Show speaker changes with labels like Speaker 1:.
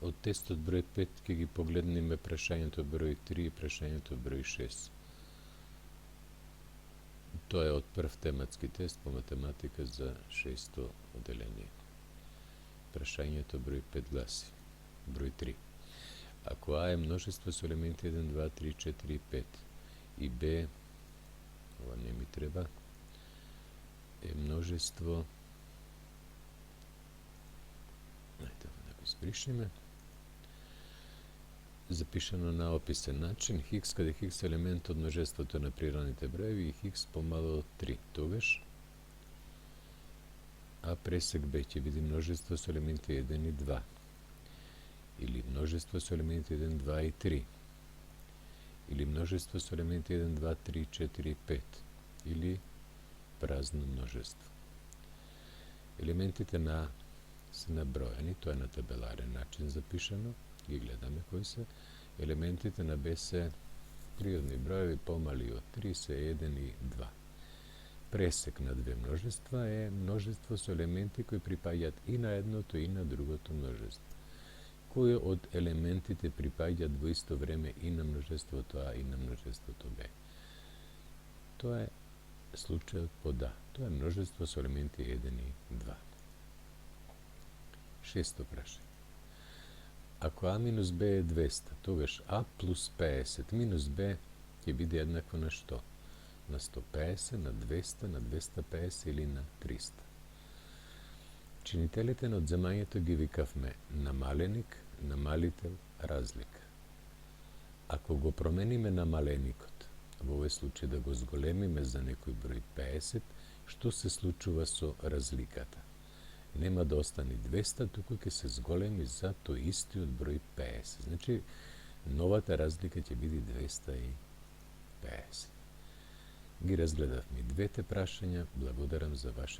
Speaker 1: Од тестот број 5 ќе ги погледнеме прашањето број 3 и прашањето број 6. Тоа е од прв тематски тест по математика за 6-то оделение. Прашањето број 5 гласи. Број 3. Ако А е множество со елементи 1, 2, 3, 4 и 5 и Б, ова не ми треба, е множество, да го избришеме, запишано на описен начин, хикс, каде хикс е елемент од множеството на природните броеви и хикс помало од 3. Тогаш А пресек Б ќе биде множество со елементи 1 и 2. Или множество со елементи 1, 2 и 3. Или множество со елементи 1, 2, 3, 4 и 5. Или празно множество. Елементите на А се набројани, тоа е на табеларен начин запишано, ги гледаме кои се. Елементите на Б се природни броеви помали од 3, се 1 и 2. Пресек на две множества е множество со елементи кои припаѓаат и на едното и на другото множество. Кои од елементите припаѓаат во исто време и на множеството А и на множеството Б? Тоа е случајот под А. Тоа е множество со елементи 1 и 2. Шесто прашање. Ако А минус Б е 200, тогаш А плюс 50 минус Б ќе биде еднакво на што? На 150, на 200, на 250 или на 300. Чинителите на одземањето ги викавме намаленик, намалител, разлика. Ако го промениме намаленикот, во овој случај да го зголемиме за некој број 50, што се случува со разликата? Нема да остане 200, туку ќе се зголеми за тој истиот број 50. Значи, новата разлика ќе биде 250. Ги разгледавме двете прашања. Благодарам за ваше